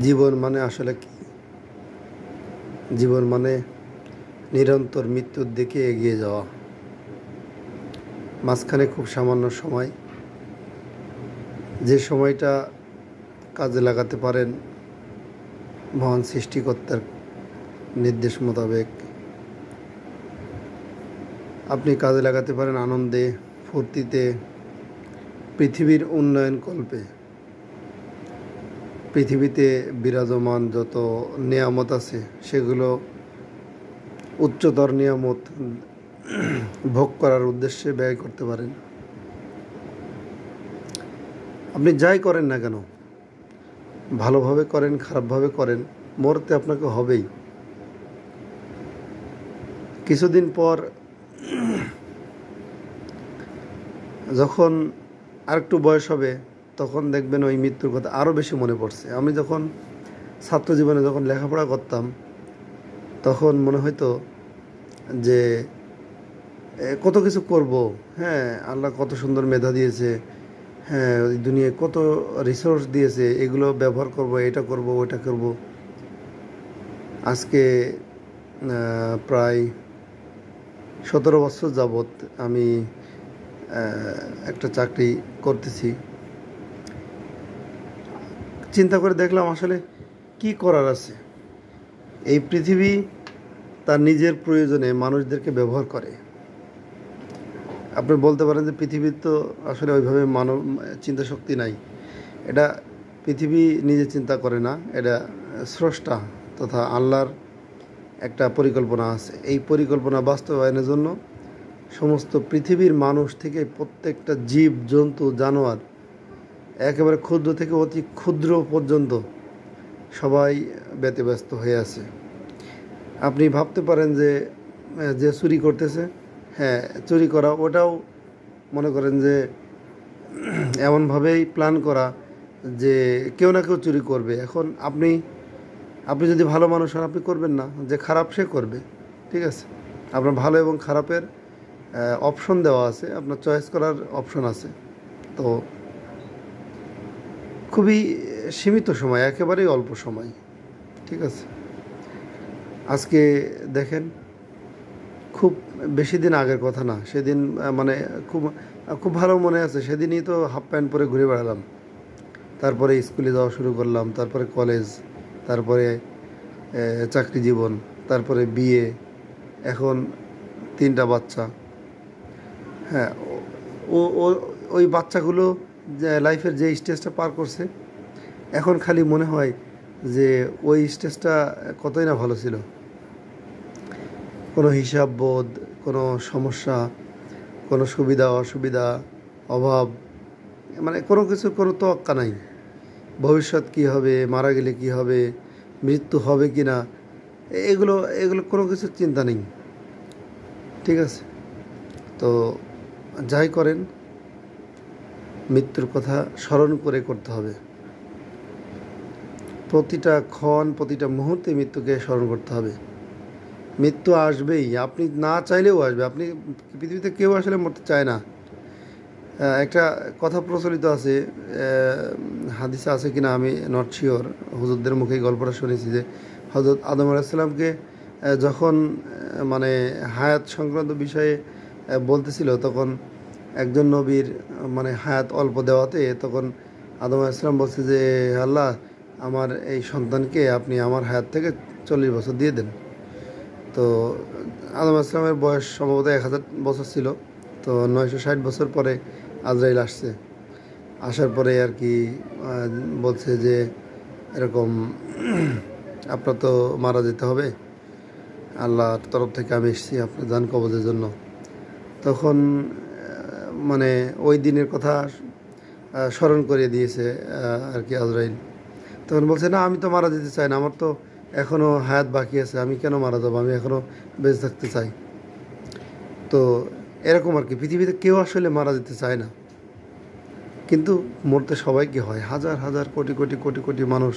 জীবন মানে আসলে কি? জীবন মানে নিরন্তর মৃত্যুর দিকে এগিয়ে যাওয়া। মাঝখানে খুব সামান্য সময়, যে সময়টা কাজে লাগাতে পারেন মহান সৃষ্টিকর্তার নির্দেশ মোতাবেক। আপনি কাজে লাগাতে পারেন আনন্দে, ফুর্তিতে, পৃথিবীর উন্নয়ন কল্পে। পৃথিবীতে বিরাজমান যত নিয়ামত আছে সেগুলো উচ্চতর নিয়ামত ভোগ করার উদ্দেশ্যে ব্যয় করতে পারেন। আপনি যাই করেন না কেন, ভালোভাবে করেন খারাপভাবে করেন, মরতে আপনাকে হবেই। কিছুদিন পর যখন আরেকটু বয়স হবে তখন দেখবেন ওই মৃত্যুর কথা আরও বেশি মনে পড়ছে। আমি যখন ছাত্র জীবনে যখন লেখাপড়া করতাম তখন মনে হতো যে কত কিছু করব। হ্যাঁ, আল্লাহ কত সুন্দর মেধা দিয়েছে, হ্যাঁ ওই দুনিয়ায় কত রিসোর্স দিয়েছে, এগুলো ব্যবহার করব, এটা করব ওটা করব। আজকে প্রায় 17 বছর যাবৎ আমি একটা চাকরি করতেছি। চিন্তা করে দেখলাম আসলে কি করার আছে। এই পৃথিবী তার নিজের প্রয়োজনে মানুষদেরকে ব্যবহার করে। আপনি বলতে পারেন যে পৃথিবীর তো আসলে ওইভাবে মানব চিন্তা শক্তি নাই। এটা পৃথিবী নিজে চিন্তা করে না, এটা স্রষ্টা তথা আল্লাহর একটা পরিকল্পনা আছে। এই পরিকল্পনা বাস্তবায়নের জন্য সমস্ত পৃথিবীর মানুষ থেকে প্রত্যেকটা জীব জন্তু জানোয়ার, একেবারে ক্ষুদ্র থেকে অতি ক্ষুদ্র পর্যন্ত সবাই ব্যতিব্যস্ত হয়ে আছে। আপনি ভাবতে পারেন যে যে চুরি করতেছে, হ্যাঁ চুরি করা ওটাও মনে করেন যে এমনভাবেই প্ল্যান করা যে কেউ না কেউ চুরি করবে। এখন আপনি যদি ভালো মানুষ হন আপনি করবেন না, যে খারাপ সে করবে। ঠিক আছে, আপনার ভালো এবং খারাপের অপশন দেওয়া আছে, আপনার চয়েস করার অপশন আছে। তো খুবই সীমিত সময়, একেবারেই অল্প সময়। ঠিক আছে, আজকে দেখেন খুব বেশি দিন আগের কথা না, সেদিন মানে খুব খুব ভালো মনে আছে। সেদিনই তো হাফ প্যান্ট পরে ঘুরে বেড়ালাম, তারপরে স্কুলে যাওয়া শুরু করলাম, তারপরে কলেজ, তারপরে চাকরি জীবন, তারপরে বিয়ে, এখন 3টা বাচ্চা। হ্যাঁ, ও ও ওই বাচ্চাগুলো যে লাইফের যে স্টেজটা পার করছে, এখন খালি মনে হয় যে ওই স্টেজটা কতই না ভালো ছিল। কোনো হিসাব বোধ, কোনো সমস্যা, কোনো সুবিধা অসুবিধা, অভাব, মানে কোনো কিছুর কোনো তোয়াক্কা নাই। ভবিষ্যৎ কী হবে, মারা গেলে কী হবে, মৃত্যু হবে কি না, এগুলো এগুলো কোনো কিছুর চিন্তা নেই। ঠিক আছে, তো যাই করেন মৃত্যুর কথা স্মরণ করে করতে হবে। প্রতিটা ক্ষণ প্রতিটা মুহূর্তে মৃত্যুকে স্মরণ করতে হবে। মৃত্যু আসবেই, আপনি না চাইলেও আসবে। আপনি পৃথিবীতে কেউ আসলে মরতে চায় না। একটা কথা প্রচলিত আছে, হাদিসে আছে কিনা আমি নট শিওর, হুজুরদের মুখে এই গল্পটা শুনেছি যে হজরত আদম আলাইহিস সালামকে যখন মানে হায়াত সংক্রান্ত বিষয়ে বলতেছিল, তখন একজন নবীর মানে হায়াত অল্প দেওয়াতে তখন আদম আলাইহিস সালাম বলছে যে আল্লাহ, আমার এই সন্তানকে আপনি আমার হায়াত থেকে 40 বছর দিয়ে দেন। তো আদম আলাইহিস সালামের বয়স সম্ভবত 1000 বছর ছিল। তো 960 বছর পরে আজরাইল আসছে। আসার পরে আর কি বলছে যে এরকম আপনার তো মারা যেতে হবে, আল্লাহর তরফ থেকে আমি এসেছি আপনার জান কবজের জন্য। তখন মানে ওই দিনের কথা স্মরণ করিয়ে দিয়েছে আর কি আজরাইল। তখন বলছে না, আমি তো মারা যেতে চাই না, আমার তো এখনও হায়াত বাকি আছে, আমি কেন মারা যাবো, আমি এখনও বেঁচে থাকতে চাই। তো এরকম আর কি, পৃথিবীতে কেউ আসলে মারা যেতে চায় না, কিন্তু মরতে সবাইকে হয়। হাজার হাজার কোটি কোটি কোটি কোটি মানুষ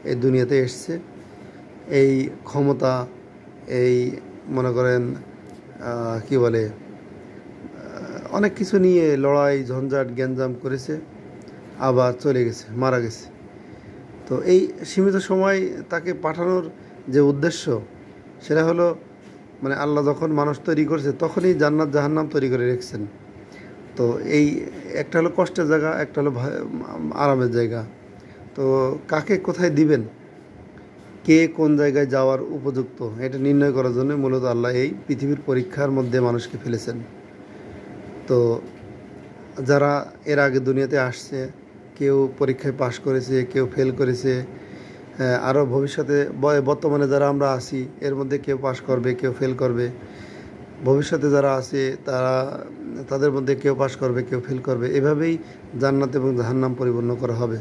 এই দুনিয়াতে এসছে এই ক্ষমতা, এই মনে করেন কি বলে অনেক কিছু নিয়ে লড়াই ঝঞ্ঝাট গ্যাঞ্জাম করেছে, আবার চলে গেছে, মারা গেছে। তো এই সীমিত সময় তাকে পাঠানোর যে উদ্দেশ্য সেটা হলো মানে আল্লাহ যখন মানুষ তৈরি করছে তখনই জান্নাত জাহান্নাম তৈরি করে রেখেছেন। তো এই একটা হলো কষ্টের জায়গা, একটা হলো আরামের জায়গা। তো কাকে কোথায় দিবেন, কে কোন জায়গায় যাওয়ার উপযুক্ত, এটা নির্ণয় করার জন্য মূলত আল্লাহ এই পৃথিবীর পরীক্ষার মধ্যে মানুষকে ফেলেছেন। তো যারা এর আগে দুনিয়াতে আসছে, কেউ পরীক্ষায় পাশ করেছে, কেউ ফেল করেছে, আরও ভবিষ্যতে বর্তমানে যারা আমরা আছি এর মধ্যে কেউ পাশ করবে, কেউ ফেল করবে। ভবিষ্যতে যারা আছে তাদের মধ্যে কেউ পাশ করবে, কেউ ফেল করবে। এভাবেই জান্নাত এবং জাহান্নাম পরিপূর্ণ করা হবে।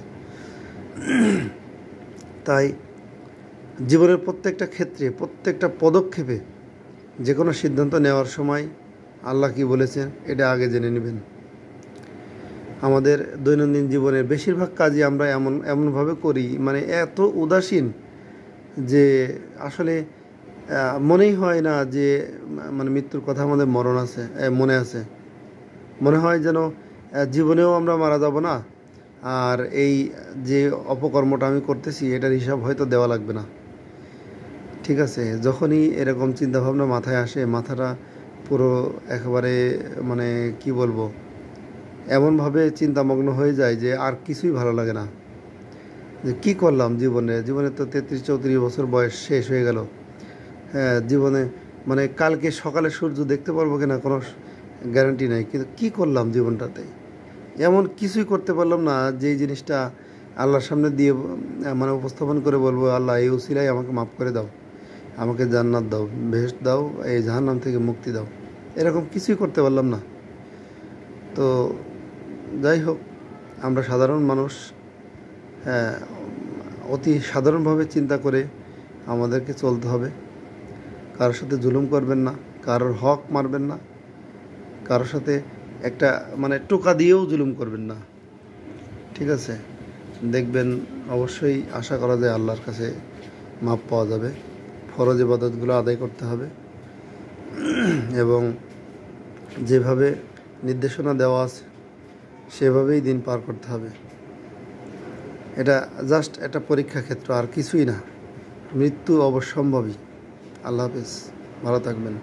তাই জীবনের প্রত্যেকটা ক্ষেত্রে, প্রত্যেকটা পদক্ষেপে যে কোনো সিদ্ধান্ত নেওয়ার সময় আল্লাহ কী বলেছেন এটা আগে জেনে নেবেন। আমাদের দৈনন্দিন জীবনের বেশিরভাগ কাজই আমরা এমনভাবে করি, মানে এত উদাসীন যে আসলে মনেই হয় না যে মানে মৃত্যুর কথা আমাদের মনে আছে। মনে হয় যেন জীবনেও আমরা মারা যাব না, আর এই যে অপকর্মটা আমি করতেছি এটার হিসাব হয়তো দেওয়া লাগবে না। ঠিক আছে, যখনই এরকম চিন্তাভাবনা মাথায় আসে, মাথাটা পুরো একেবারে মানে কি বলবো, এমনভাবে চিন্তামগ্ন হয়ে যায় যে আর কিছুই ভালো লাগে না। যে কী করলাম জীবনে তো 33-34 বছর বয়স শেষ হয়ে গেল। হ্যাঁ, জীবনে মানে কালকে সকালে সূর্য দেখতে পারবো কিনা কোনো গ্যারান্টি নাই, কিন্তু কী করলাম জীবনটাতে, এমন কিছুই করতে পারলাম না যেই জিনিসটা আল্লাহর সামনে দিয়ে মানে উপস্থাপন করে বলবো আল্লাহ এই উসিলায় আমাকে মাফ করে দাও, আমাকে জান্নাত দাও, বেহেশত দাও, এই জাহান্নাম থেকে মুক্তি দাও। এরকম কিছুই করতে পারলাম না। তো যাই হোক, আমরা সাধারণ মানুষ, হ্যাঁ, অতি সাধারণভাবে চিন্তা করে আমাদেরকে চলতে হবে। কারোর সাথে জুলুম করবেন না, কারোর হক মারবেন না, কারোর সাথে একটা মানে টোকা দিয়েও জুলুম করবেন না। ঠিক আছে, দেখবেন অবশ্যই আশা করা যায় আল্লাহর কাছে মাপ পাওয়া যাবে। ফরজ ইবাদতগুলো আদায় করতে হবে এবং যেভাবে নির্দেশনা দেওয়া আছে সেভাবেই দিন পার করতে হবে। এটা জাস্ট একটা পরীক্ষা ক্ষেত্র, আর কিছুই না। মৃত্যু অবশ্যম্ভাবী। আল্লাহ হাফেজ, ভালো থাকবেন।